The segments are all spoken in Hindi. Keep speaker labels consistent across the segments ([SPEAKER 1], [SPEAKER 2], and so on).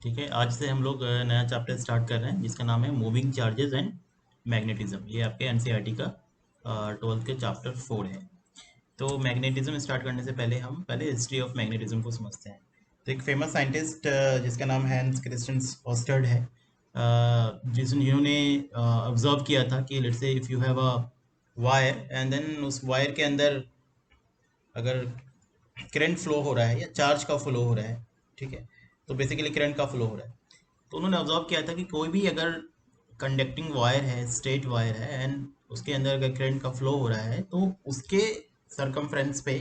[SPEAKER 1] ठीक है, आज से हम लोग नया चैप्टर स्टार्ट कर रहे हैं जिसका नाम है मूविंग चार्जेस एंड मैग्नेटिज्म। ये आपके एनसीईआरटी का 12th के चैप्टर 4 है। तो मैग्नेटिज्म स्टार्ट करने से पहले हम हिस्ट्री ऑफ मैग्नेटिज्म को समझते हैं। तो एक फेमस साइंटिस्ट जिसका नाम हैंस क्रिस्टियन ऑस्टर्ड है, जिन्होंने ऑब्जर्व किया था कि let's say if you have a wire and then उस वायर के अंदर अगर करंट फ्लो हो रहा है या चार्ज का फ्लो हो रहा है, ठीक है, तो बेसिकली करंट का फ्लो हो रहा है। तो उन्होंने ऑब्जर्व किया था कि कोई भी अगर कंडक्टिंग वायर है, स्ट्रेट वायर है एंड उसके अंदर अगर करंट का फ्लो हो रहा है तो उसके सरकमफ्रेंस पे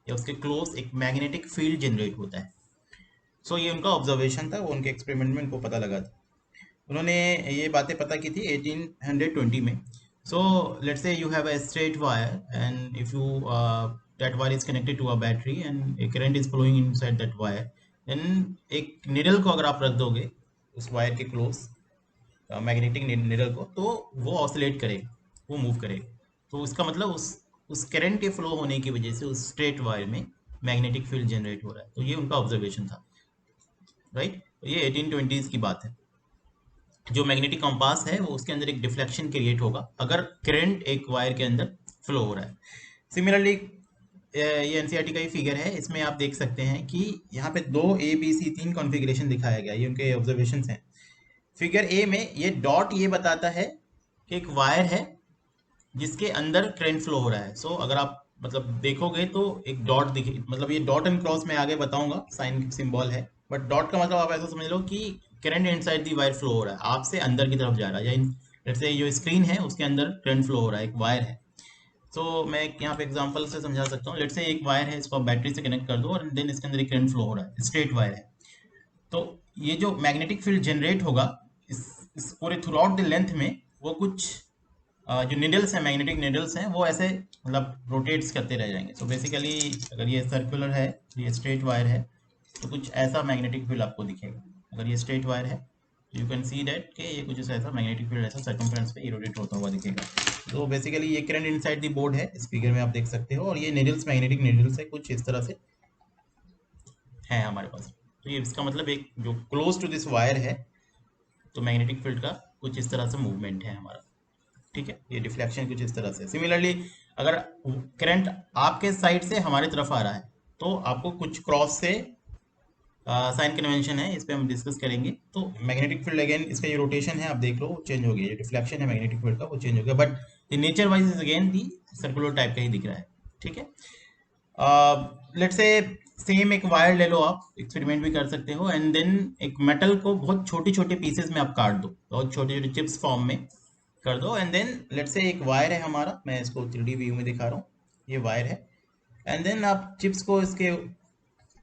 [SPEAKER 1] या उसके क्लोज एक मैग्नेटिक फील्ड जनरेट होता है। सो ये उनका ऑब्जर्वेशन था, वो उनके एक्सपेरिमेंट में उनको पता लगा था। उन्होंने ये बातें पता की थी 1820 में। So let's say you have a straight wire and if you that wire is connected to a battery and a current is flowing inside that wire, then एक निडल को अगर आप रख दोगे उस वायर के क्लोज, मैग्नेटिक निडल को, तो वो ऑसिलेट करेगा, वो मूव करेगा। तो इसका मतलब उस करंट के फ्लो होने की वजह से उस स्ट्रेट वायर में मैग्नेटिक फील्ड जनरेट हो रहा है। तो ये उनका ऑब्जर्वेशन था, राइट। तो ये 1820s की बात है। जो मैग्नेटिक कंपास है वो उसके अंदर एक डिफ्लेक्शन क्रिएट होगा अगर करंट एक वायर के अंदर फ्लो हो रहा है। सिमिलरली ये एनसीईआरटी का ही फिगर है, इसमें आप देख सकते हैं कि यहाँ पे दो ए बी सी तीन कॉन्फ़िगरेशन दिखाया गया, ये उनके ऑब्जर्वेशन हैं। फिगर ए में ये डॉट ये बताता है कि एक वायर है जिसके अंदर करंट फ्लो हो रहा है। सो अगर आप मतलब देखोगे तो एक डॉट दिखे, मतलब ये डॉट एंड क्रॉस में आगे बताऊंगा, साइन सिंबल है, बट डॉट का मतलब आप ऐसा समझ लो कि current inside the wire flow हो रहा है, आपसे अंदर की तरफ जा रहा है, या लेट्स से जो स्क्रीन है उसके अंदर करंट फ्लो हो रहा है, एक वायर है। तो मैं यहाँ पे एग्जांपल से समझा सकता हूँ। लेट्स से एक वायर है, इसको आप बैटरी से कनेक्ट कर दो और देन इसके अंदर एक करंट फ्लो हो रहा है, स्ट्रेट वायर है। तो ये जो मैग्नेटिक फील्ड जनरेट होगा इस पूरे थ्रू आउट द लेंथ में, वो कुछ जो निडल्स हैं, मैग्नेटिक निडल्स हैं, वो ऐसे मतलब रोटेट्स करते रह जाएंगे। सो बेसिकली अगर ये सर्कुलर है, ये स्ट्रेट वायर है, तो कुछ ऐसा मैग्नेटिक फील्ड आपको दिखेगा। अगर ये स्ट्रेट वायर है तो यू कैन सी दैट कि ये कुछ ऐसा मैग्नेटिक फील्ड ऐसा सर्कमफ्रेंस पे रोटेट होता हुआ दिखेगा। तो बेसिकली ये करंट इनसाइड द बोर्ड है, इस फिगर में आप देख सकते हो, और ये निडल्स मैग्नेटिक निडल्स है कुछ इस तरह से है हमारे पास। तो ये इसका मतलब एक जो क्लोज टू दिस वायर है, तो मैग्नेटिक फील्ड का कुछ इस तरह से मूवमेंट है हमारा, ठीक है। ये डिफ्लेक्शन कुछ इस तरह से। सिमिलरली अगर करंट आपके साइड से हमारी तरफ आ रहा है तो आपको कुछ क्रॉस से साइन कन्वेंशन है, इस पे हम डिस्कस करेंगे। तो मैग्नेटिक फील्ड अगेन, इसका ये रोटेशन है, आप देख लो चेंज हो गया, ये डिफ्लेक्शन है मैग्नेटिक फील्ड का, वो चेंज हो गया, but the nature wise is again the circular type का ही दिख रहा है, ठीक है। लेट्स से सेम एक वायर ले लो, आप एक्सपेरिमेंट भी कर सकते हो, एंड देन एक मेटल को बहुत छोटे छोटे पीसेस में आप काट दो, बहुत छोटे छोटे चिप्स फॉर्म में कर दो, एंड देन लेट्स से एक वायर है हमारा, मैं इसको 3D व्यू में दिखा रहा हूँ, ये वायर है, एंड देन आप चिप्स को इसके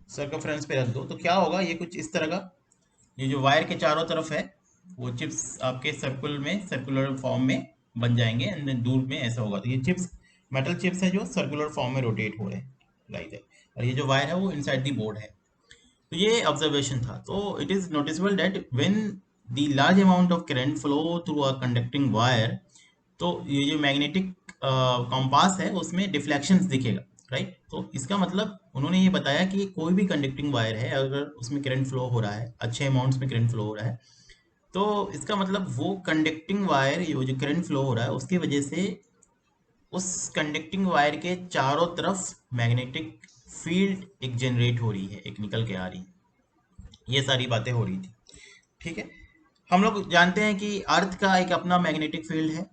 [SPEAKER 1] सर्कमफ्रेंस पे रख दो, तो क्या होगा, ये कुछ इस तरह का, ये जो वायर के चारों तरफ है वो चिप्स आपके सर्कुल में, सर्कुलर फॉर्म में बन जाएंगे, एंड देन दूर में ऐसा होगा। तो ये चिप्स मेटल चिप्स है जो सर्कुलर फॉर्म में रोटेट हो रहे हैं लाइक दैट, और ये जो वायर है वो इनसाइड दी बोर्ड है। तो ये ऑब्जर्वेशन था। तो it is noticeable that when the large amount of current flow through a conducting wire, तो ये जो मैग्नेटिक कॉम्पास है उसमें डिफ्लेक्शंस दिखेगा, राइट। तो इसका मतलब उन्होंने ये बताया कि कोई भी कंडक्टिंग वायर है अगर उसमें करंट फ्लो हो रहा है, अच्छे अमाउंट्स में करंट फ्लो हो रहा है, तो इसका मतलब वो कंडक्टिंग वायर, ये जो करंट फ्लो हो रहा है उसकी वजह से उस कंडक्टिंग वायर के चारों तरफ मैग्नेटिक फील्ड एक जनरेट हो रही है, एक निकल के आ रही है। ये सारी बातें हो रही थी, ठीक है। हम लोग जानते हैं कि अर्थ का एक अपना मैग्नेटिक फील्ड है।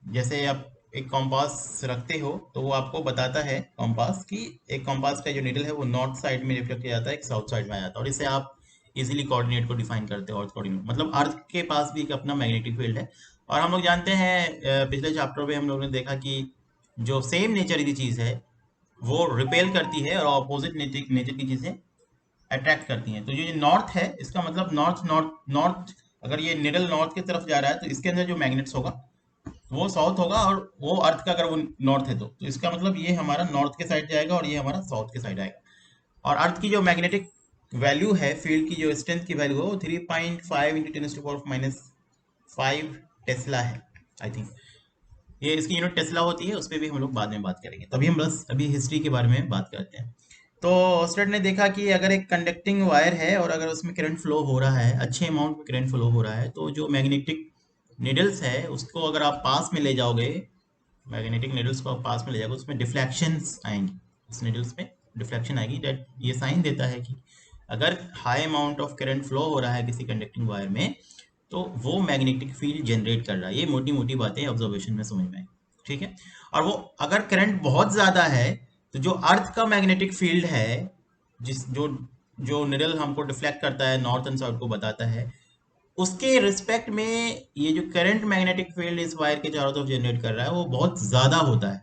[SPEAKER 1] जैसे आप एक कॉम्पास रखते हो तो वो आपको बताता है कॉम्पास कि एक कॉम्पास का जो नीडल है वो नॉर्थ साइड में रिफ्लेक्ट किया जाता है, एक साउथ साइड में आ जाता है, और इससे आप इजीली कोऑर्डिनेट को डिफाइन करते हो। अर्थ कोऑर्डिनेट मतलब अर्थ के पास भी एक अपना मैग्नेटिक फील्ड है। और हम लोग जानते हैं पिछले चैप्टर में हम लोगों ने देखा कि जो सेम नेचर की चीज़ है वो रिपेल करती है और ऑपोजिट नेचर नेचर की चीज़ें अट्रैक्ट करती हैं। तो ये जो नॉर्थ है इसका मतलब नॉर्थ नॉर्थ नॉर्थ, अगर ये निडल नॉर्थ की तरफ जा रहा है तो इसके अंदर जो मैग्नेट्स होगा वो साउथ होगा, और वो अर्थ का अगर वो नॉर्थ है तो इसका मतलब ये हमारा नॉर्थ के साइड जाएगा और ये हमारा साउथ के साइड आएगा। और अर्थ की जो मैग्नेटिक वैल्यू है, फील्ड की जो स्ट्रेंथ की वैल्यू है वो 3.5 इंटू 10⁻⁵ टेस्ला है, आई थिंक। ये इसकी यूनिट टेस्ला होती है, उस पर भी हम लोग बाद में बात करेंगे। तभी हम बस अभी हिस्ट्री के बारे में बात करते हैं। तो ऑस्टेड ने देखा कि अगर एक कंडक्टिंग वायर है और अगर उसमें करंट फ्लो हो रहा है, अच्छे अमाउंट में करंट फ्लो हो रहा है, तो जो मैग्नेटिक निडल्स है उसको अगर आप पास में ले जाओगे, मैग्नेटिक निडल्स को आप पास में ले जाओगे, उसमें डिफ्लेक्शंस आएंगी, उस निडल्स में डिफ्लेक्शन आएगी। दैट ये साइन देता है कि अगर high amount of current flow हो रहा है किसी कंडक्टिंग वायर में, तो वो मैग्नेटिक फील्ड जनरेट कर रहा है। ये मोटी मोटी बातें ऑब्जर्वेशन में समझ में आई, ठीक है। और वो अगर करंट बहुत ज्यादा है, तो जो अर्थ का मैग्नेटिक फील्ड है, जिस जो जो निडल हमको डिफ्लेक्ट करता है, नॉर्थ एंड साउथ को बताता है, उसके रिस्पेक्ट में ये जो करंट मैग्नेटिक फील्ड इस वायर के चारों तरफ जनरेट कर रहा है वो बहुत ज्यादा होता है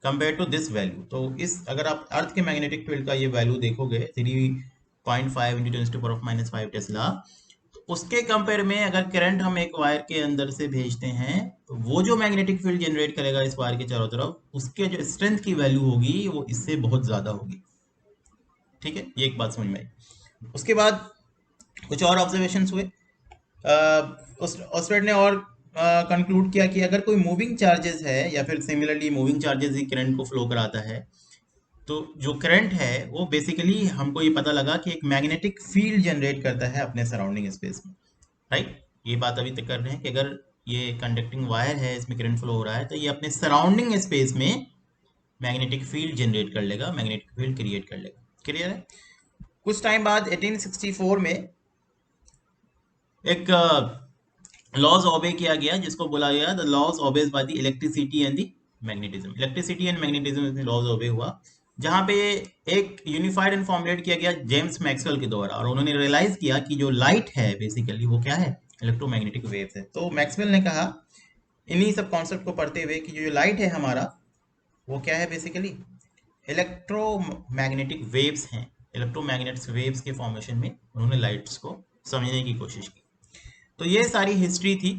[SPEAKER 1] कंपेयर टू दिस वैल्यू। तो इस अगर आप अर्थ के मैग्नेटिक फील्ड का ये वैल्यू देखोगे 3.5 इंटू 10⁻⁵ टेस्ला, तो उसके कंपेयर में अगर करंट हम एक वायर के अंदर से भेजते हैं, तो वो जो मैग्नेटिक फील्ड जनरेट करेगा इस वायर के चारों तरफ, उसके जो स्ट्रेंथ की वैल्यू होगी वो इससे बहुत ज्यादा होगी, ठीक है। ये एक बात समझ में आई। उसके बाद कुछ और ऑब्जर्वेशन हुए। ऑस्टेड ने और कंक्लूड किया कि अगर कोई मूविंग चार्जेस है या फिर सिमिलरली मूविंग चार्जेस ही करंट को फ्लो कराता है, तो जो करंट है वो बेसिकली हमको ये पता लगा कि एक मैग्नेटिक फील्ड जनरेट करता है अपने सराउंडिंग स्पेस में, राइट। ये बात अभी तक कर रहे हैं कि अगर ये कंडक्टिंग वायर है, इसमें करंट फ्लो हो रहा है, तो ये अपने सराउंडिंग स्पेस में मैग्नेटिक फील्ड जनरेट कर लेगा, मैग्नेटिक फील्ड क्रिएट कर लेगा। क्लियर है। कुछ टाइम बाद 1864 में एक लॉज ओबे किया गया जिसको बोला गया the laws obeys by the electricity and the magnetism. Electricity and magnetism में लॉज ओबे हुआ, जहां पे एक यूनिफाइड एंड फॉर्मुलेट किया गया जेम्स मैक्सवेल के द्वारा, और उन्होंने रियलाइज किया कि जो लाइट है बेसिकली वो क्या है, इलेक्ट्रोमैग्नेटिक वेव्स है। तो मैक्सवेल ने कहा इन्हीं सब कॉन्सेप्ट को पढ़ते हुए कि जो लाइट है हमारा वो क्या है, बेसिकली इलेक्ट्रोमैग्नेटिक वेव्स हैं। इलेक्ट्रोमैग्नेटिक वेव्स के फॉर्मेशन में उन्होंने लाइट्स को समझने की कोशिश की। तो ये सारी हिस्ट्री थी।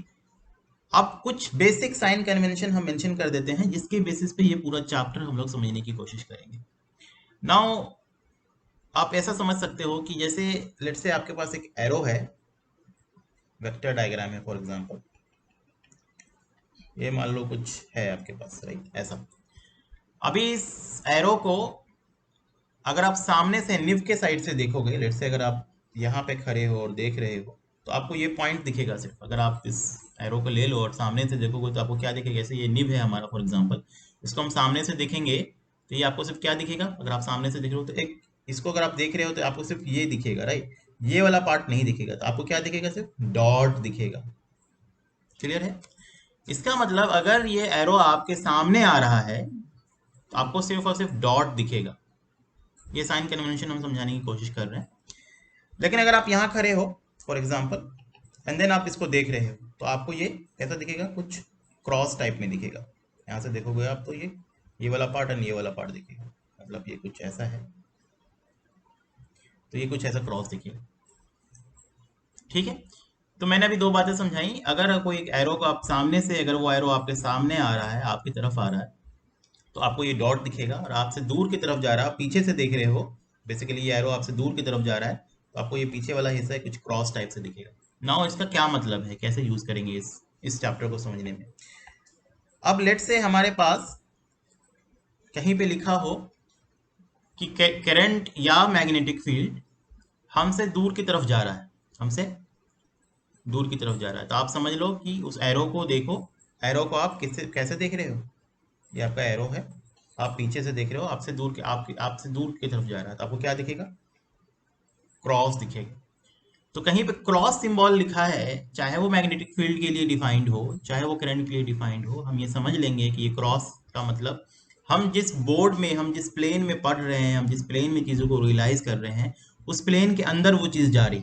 [SPEAKER 1] अब कुछ बेसिक साइन कन्वेंशन हम मेंशन कर देते हैं जिसके बेसिस पे ये पूरा चैप्टर हम लोग समझने की कोशिश करेंगे। नाउ आप ऐसा समझ सकते हो कि जैसे लेट्स से आपके पास एक एरो है, वेक्टर डायग्राम है फॉर एग्जांपल, ये मान लो कुछ है आपके पास, राइट, ऐसा। अभी इस एरो को अगर आप सामने से निब के साइड से देखोगे, लेट्स से अगर आप यहाँ पे खड़े हो और देख रहे हो, तो आपको ये पॉइंट दिखेगा सिर्फ। अगर आप इस एरो को ले लो और सामने से देखोगे तो आपको क्या दिखेगा, जैसे ये निब है हमारा फॉर एग्जांपल, इसको हम सामने से देखेंगे तो ये आपको सिर्फ क्या दिखेगा, अगर आप सामने से देख रहे हो तो एक इसको अगर आप देख रहे हो तो आपको सिर्फ ये दिखेगा, राइट। ये वाला पार्ट नहीं दिखेगा, तो आपको क्या दिखेगा, सिर्फ डॉट दिखेगा। क्लियर है। इसका मतलब अगर ये एरो आपके सामने आ रहा है तो आपको सिर्फ और सिर्फ डॉट दिखेगा। ये साइन कन्वेंशन हम समझाने की कोशिश कर रहे हैं। लेकिन अगर आप यहाँ खड़े हो फॉर एग्जाम्पल एंड देन आप इसको देख रहे हो, तो आपको ये कैसा दिखेगा, कुछ क्रॉस टाइप में दिखेगा। यहाँ से देखोगे आप तो ये वाला पार्ट और ये वाला पार्ट दिखेगा, मतलब ये कुछ ऐसा है, तो ये कुछ ऐसा क्रॉस दिखेगा, ठीक है। तो मैंने अभी दो बातें समझाई। अगर कोई एक एरो को आप सामने से, अगर वो एरो आपके सामने आ रहा है, आपकी तरफ आ रहा है, तो आपको ये डॉट दिखेगा, और आपसे दूर की तरफ जा रहा है, आप पीछे से देख रहे हो, बेसिकली ये एरो आपसे दूर की तरफ जा रहा है, तो आपको ये पीछे वाला हिस्सा कुछ क्रॉस टाइप से दिखेगा। नाउ इसका क्या मतलब है, कैसे यूज करेंगे इस चैप्टर को समझने में। अब लेट से हमारे पास कहीं पे लिखा हो कि करंट या मैग्नेटिक फील्ड हमसे दूर की तरफ जा रहा है, हमसे दूर की तरफ जा रहा है, तो आप समझ लो कि उस एरो को देखो। एरो को आप किससे कैसे देख रहे हो, ये आपका एरो है, आप पीछे से देख रहे हो, आपसे दूर के आपसे दूर की तरफ जा रहा है, तो आपको क्या दिखेगा, क्रॉस दिखेगा। तो कहीं पे क्रॉस सिंबल लिखा है, चाहे वो मैग्नेटिक फील्ड के लिए डिफाइंड हो, चाहे वो करंट के लिए डिफाइंड हो, हम ये समझ लेंगे कि ये क्रॉस का मतलब हम जिस बोर्ड में, हम जिस प्लेन में पढ़ रहे हैं, हम जिस प्लेन में चीज़ों को रियलाइज कर रहे हैं, उस प्लेन के अंदर वो चीज़ जा रही,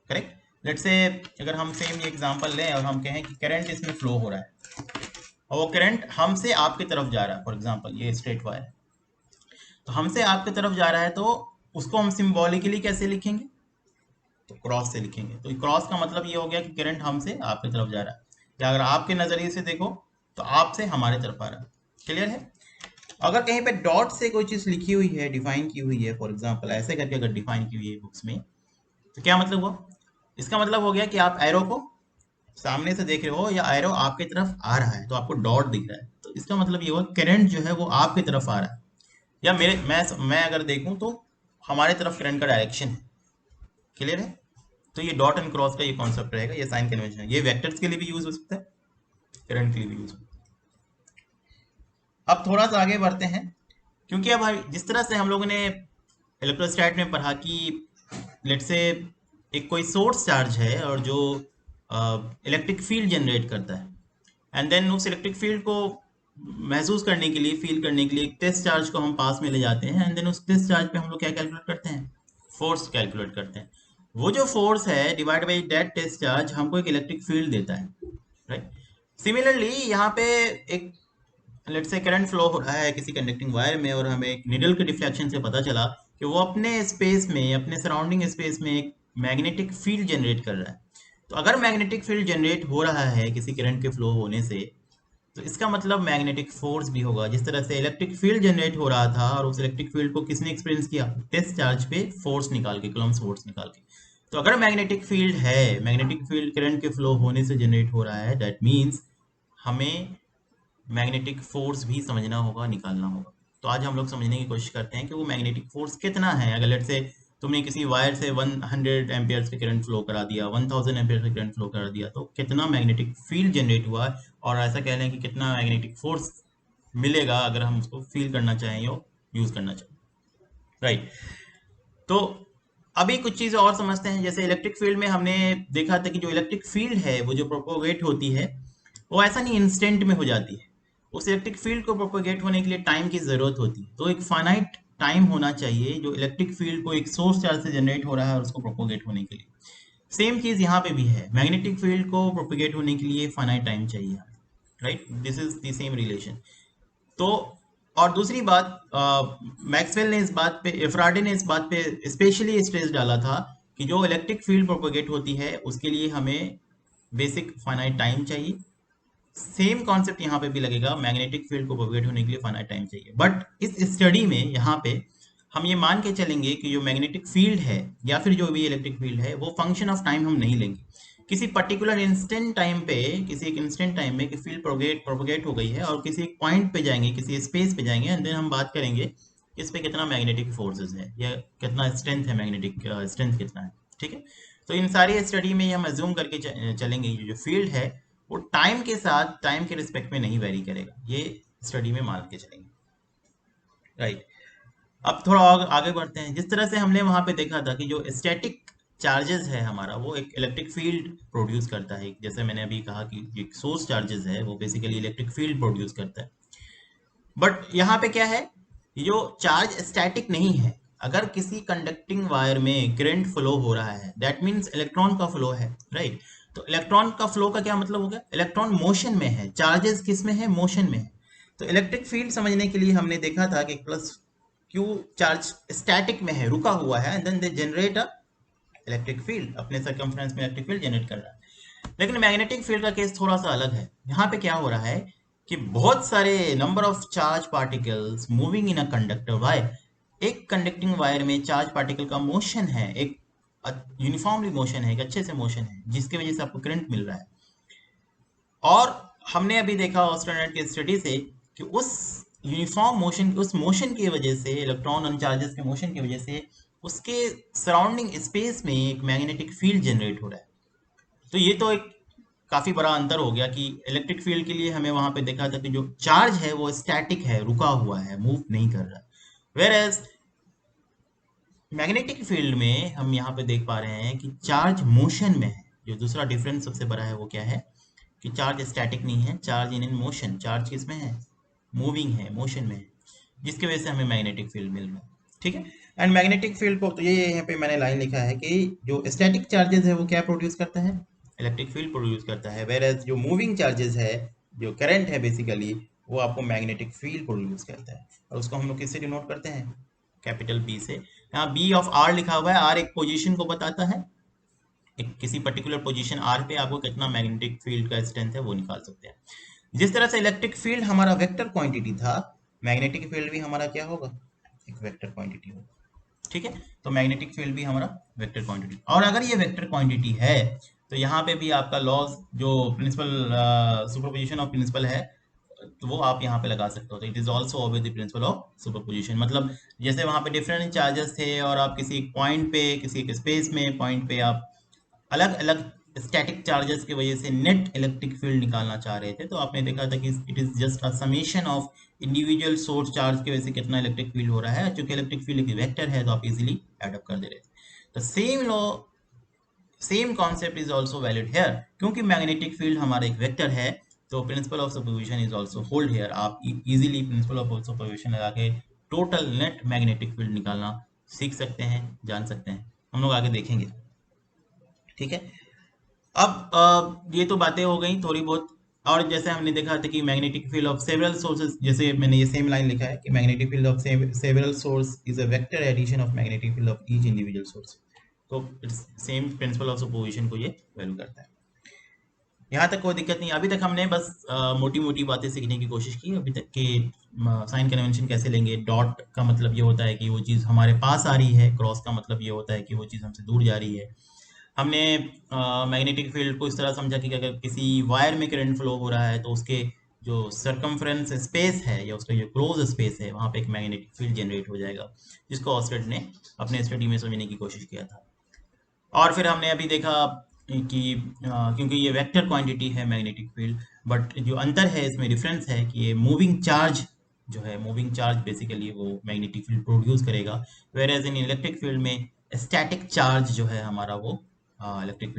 [SPEAKER 1] करेक्ट। लेट्स से अगर हम सेम ये एग्जांपल लें और हम कहें कि करंट इसमें फ्लो हो रहा है और वो करंट हमसे आपकी तरफ जा रहा है, फॉर एग्जांपल ये स्ट्रेट वायर, तो हमसे आपकी तरफ जा रहा है, तो उसको हम सिंबॉलिकली कैसे लिखेंगे, तो क्रॉस से लिखेंगे। तो क्रॉस का मतलब ये हो गया कि करंट हमसे आपकी तरफ जा रहा है, या अगर आपके नजरिए से देखो तो आपसे हमारे तरफ आ रहा है। क्लियर है। अगर कहीं पे डॉट से कोई चीज लिखी हुई है, डिफाइन की हुई है, फॉर एग्जांपल ऐसे करके अगर डिफाइन की हुई है बुक्स में, तो क्या मतलब हुआ, इसका मतलब हो गया कि आप एरो को सामने से देख रहे हो या एरो आपकी तरफ आ रहा है, तो आपको डॉट दिख रहा है, तो इसका मतलब ये हुआ करंट जो है वो आपकी तरफ आ रहा है। या मैं अगर देखूं तो हमारे तरफ करंट का डायरेक्शन है। क्लियर है? तो ये डॉट एंड क्रॉस का ये कॉन्सेप्ट रहेगा, ये साइन कन्वेंशन है। ये वेक्टर्स के लिए भी यूज हो सकता है, करंट के लिए भी यूज हो सकता है। अब थोड़ा सा आगे बढ़ते हैं, क्योंकि अब जिस तरह से हम लोगों ने इलेक्ट्रोस्टैट में पढ़ा कि लेट से एक कोई सोर्स चार्ज है और जो इलेक्ट्रिक फील्ड जनरेट करता है, एंड देन उस इलेक्ट्रिक फील्ड को महसूस करने के लिए, फील करने के लिए एक टेस्ट चार्ज को हम पास में ले जाते हैं, एंड देन उस टेस्ट चार्ज पे हम लोग क्या कैलकुलेट करते हैं? फोर्स कैलकुलेट करते हैं। वो जो फोर्स है divide by that test charge हमको एक इलेक्ट्रिक फील्ड देता है, राइट? सिमिलरली यहाँ पे एक लेट से करंट फ्लो हो रहा है किसी कंडक्टिंग वायर में, और हमें एक निडल के डिफ्लेक्शन से पता चला कि वो अपने स्पेस में, अपने सराउंडिंग स्पेस में एक मैग्नेटिक फील्ड जनरेट कर रहा है। तो अगर मैग्नेटिक फील्ड जनरेट हो रहा है किसी करंट के फ्लो होने से, तो इसका मतलब मैग्नेटिक फोर्स भी होगा। जिस तरह से इलेक्ट्रिक फील्ड जनरेट हो रहा था और उस इलेक्ट्रिक फील्ड को किसने एक्सपीरियंस किया? टेस्ट चार्ज पे फोर्स निकाल के, कूलम्ब्स फोर्स निकाल के। तो अगर मैग्नेटिक फील्ड है, मैग्नेटिक फील्ड करंट के फ्लो होने से जनरेट हो रहा है, दैट मीन्स हमें मैग्नेटिक फोर्स भी समझना होगा, निकालना होगा। तो आज हम लोग समझने की कोशिश करते हैं कि वो मैग्नेटिक फोर्स कितना है। अगर लेट से तुमने किसी वायर से 100 एम्पियर्स का करंट फ्लो करा दिया, 1000 एम्पियर्स का करंट फ्लो करा दिया, तो कितना मैग्नेटिक फील्ड जनरेट हुआ, और ऐसा कह लें कि कितना मैग्नेटिक फोर्स मिलेगा अगर हम उसको फील करना चाहें या यूज करना चाहें, राइट? तो अभी कुछ चीज़ें और समझते हैं। जैसे इलेक्ट्रिक फील्ड में हमने देखा था कि जो इलेक्ट्रिक फील्ड है वो जो प्रोपोगेट होती है, वो ऐसा नहीं इंस्टेंट में हो जाती है। उस इलेक्ट्रिक फील्ड को प्रोपोगेट होने के लिए टाइम की ज़रूरत होती है। तो एक फाइनाइट टाइम होना चाहिए जो इलेक्ट्रिक फील्ड को एक सोर्स चार्ज से जनरेट हो रहा है और उसको प्रोपोगेट होने के लिए। सेम चीज़ यहाँ पे भी है, मैग्नेटिक फील्ड को प्रोपोगेट होने के लिए फाइनाइट टाइम चाहिए, right? This is the same relation. तो और दूसरी बात, मैक्सवेल ने इस बात पे, फ्राडे ने इस बात पे स्पेशली स्ट्रेस डाला था कि जो इलेक्ट्रिक फील्ड प्रोपोगेट होती है उसके लिए हमें बेसिक फाइनाइट टाइम चाहिए। सेम कॉन्सेप्ट यहाँ पे भी लगेगा, मैग्नेटिक फील्ड को प्रोपोगेट होने के लिए फाइनाइट टाइम चाहिए। बट इस स्टडी में यहाँ पे हम ये मान के चलेंगे कि जो मैग्नेटिक फील्ड है या फिर जो भी इलेक्ट्रिक फील्ड है, वो फंक्शन ऑफ टाइम हम नहीं लेंगे। किसी पर्टिकुलर इंस्टेंट टाइम पे, किसी एक इंस्टेंट टाइम में कि फील्ड प्रोपोगेट हो गई है और किसी एक पॉइंट पे जाएंगे, किसी स्पेस पे जाएंगे, एंड देन हम बात करेंगे इस पे कितना मैग्नेटिक फोर्सेस है या कितना स्ट्रेंथ है, मैग्नेटिक स्ट्रेंथ कितना है, ठीक है? तो इन सारी स्टडी में हम अज्यूम करके चलेंगे जो फील्ड है वो टाइम के साथ, टाइम के रिस्पेक्ट में नहीं वेरी करेगा, ये स्टडी में मान के चलेंगे, राइट? अब थोड़ा और आगे बढ़ते हैं। जिस तरह से हमने वहां पे देखा था कि जो स्टैटिक चार्जेस है हमारा, वो एक इलेक्ट्रिक फील्ड प्रोड्यूस करता है। जैसे मैंने अभी कहा कि एक सोर्स चार्जेस है वो बेसिकली इलेक्ट्रिक फील्ड प्रोड्यूस करता है। बट यहाँ पे क्या है, ये जो चार्ज स्टैटिक नहीं है। अगर किसी कंडक्टिंग वायर में करंट फ्लो हो रहा है, दैट मीन्स इलेक्ट्रॉन का फ्लो है, राइट? तो इलेक्ट्रॉन का फ्लो का क्या मतलब हो गया? इलेक्ट्रॉन मोशन में है, चार्जेस किस में है? मोशन में है। तो इलेक्ट्रिक फील्ड समझने के लिए हमने देखा था कि प्लस क्यू चार्ज स्टैटिक में है, रुका हुआ है, and then they generate a electric field, अपने सर्कमफ्रेंस में इलेक्ट्रिक फील्ड जनरेट कर रहा है। लेकिन मैग्नेटिक फील्ड का केस थोड़ा सा अलग है। यहाँ पे क्या हो रहा है कि बहुत सारे number of charge particles moving in a conductor wire. एक कंडक्टिंग वायर में चार्ज पार्टिकल का मोशन है, एक यूनिफॉर्मली मोशन है, एक अच्छे से मोशन है, जिसकी वजह से आपको करंट मिल रहा है। और हमने अभी देखा ऑस्ट्रोनॉट की स्टडी से कि उस यूनिफॉर्म मोशन, उस मोशन की वजह से, इलेक्ट्रॉन और चार्जेस के मोशन की वजह से उसके सराउंडिंग स्पेस में एक मैग्नेटिक फील्ड जनरेट हो रहा है। तो ये तो एक काफी बड़ा अंतर हो गया कि इलेक्ट्रिक फील्ड के लिए हमें वहां पे देखा था कि जो चार्ज है वो स्टैटिक है, रुका हुआ है, मूव नहीं कर रहा। वेयर एज मैग्नेटिक फील्ड में हम यहाँ पे देख पा रहे हैं कि चार्ज मोशन में है। जो दूसरा डिफरेंस सबसे बड़ा है वो क्या है कि चार्ज स्टैटिक नहीं है, चार्ज इन मोशन। चार्ज किस में है? मूविंग है, मोशन में है, जिसकी वजह से हमें मैग्नेटिक फील्ड मिल रहा है, ठीक है? एंड मैग्नेटिक फील्ड को, तो ये यहाँ पे मैंने लाइन लिखा है कि जो स्टैटिक चार्जेस है वो क्या प्रोड्यूस करता है? इलेक्ट्रिक फील्ड प्रोड्यूस करता है। वेयर एज जो मूविंग चार्जेस है, जो करंट है बेसिकली, वो आपको मैग्नेटिक फील्ड प्रोड्यूस करता है। और उसको हम लोग किससे डिनोट करते हैं? कैपिटल बी से। यहाँ बी ऑफ आर लिखा हुआ है, आर एक पोजीशन को बताता है, एक किसी पर्टिकुलर पोजीशन आर पे आपको कितना मैग्नेटिक फील्ड का स्ट्रेंथ है वो निकाल सकते हैं। जिस तरह से इलेक्ट्रिक फील्ड हमारा वेक्टर क्वांटिटी था, मैग्नेटिक फील्ड भी हमारा क्या होगा? एक वेक्टर क्वांटिटी होगा, ठीक है? तो मैग्नेटिक फील्ड भी हमारा वेक्टर क्वांटिटी, और अगर ये वेक्टर क्वांटिटी है तो यहाँ पे भी आपका लॉज, जो प्रिंसिपल सुपरपोजिशन ऑफ प्रिंसिपल है, तो वो आप यहाँ पे लगा सकते हो। तो it is also obvious the principal of superposition. मतलब जैसे वहां पे डिफरेंट चार्जेस थे और आप किसी पॉइंट पे, किसी एक स्पेस में पॉइंट पे आप अलग अलग स्टैटिक चार्जेस की वजह से नेट इलेक्ट्रिक फील्ड निकालना चाह रहे थे, तो आपने देखा था कि it is just a summation of individual source charge की वजह से कितना इलेक्ट्रिक फील्ड हो रहा है। चूंकि इलेक्ट्रिक फील्ड एक वेक्टर है तो आप इजीली एडअप कर दे रहे थे। तो same law, same concept is also valid here. क्योंकि मैग्नेटिक फील्ड हमारा एक वेक्टर है, तो principle of superposition is also hold here. आप इजीली प्रिंसिपल ऑफ सुपरपोजिशन लगा के टोटल नेट मैग्नेटिक फील्ड निकालना सीख सकते हैं, जान सकते हैं। हम लोग आगे देखेंगे, ठीक है। अब ये तो बातें हो गई थोड़ी बहुत। और जैसे हमने देखा था कि magnetic field of several sources, जैसे मैंने ये सेम लाइन लिखा है कि magnetic field of several source is a vector addition of magnetic field of each individual source. तो it's same principle of superposition को ये वैल्यू करता है। यहाँ तक कोई दिक्कत नहीं। अभी तक हमने बस मोटी मोटी बातें सीखने की कोशिश की। अभी तक के साइन कन्वेंशन कैसे लेंगे, डॉट का मतलब ये होता है कि वो चीज़ हमारे पास आ रही है, क्रॉस का मतलब ये होता है कि वो चीज़ हमसे दूर जा रही है। हमने मैग्नेटिक फील्ड को इस तरह समझा कि अगर किसी वायर में करंट फ्लो हो रहा है तो उसके जो सरकमफ्रेंस स्पेस है या उसका जो क्लोज स्पेस है वहाँ पे एक मैग्नेटिक फील्ड जनरेट हो जाएगा, जिसको ऑस्टेड ने अपने स्टडी में समझने की कोशिश किया था। और फिर हमने अभी देखा कि क्योंकि ये वेक्टर क्वांटिटी है मैग्नेटिक फील्ड, बट जो अंतर है इसमें डिफरेंस है कि ये मूविंग चार्ज जो है, मूविंग चार्ज बेसिकली वो मैग्नेटिक फील्ड प्रोड्यूस करेगा, whereas in electric field में स्टैटिक चार्ज जो है हमारा वो इलेक्ट्रिक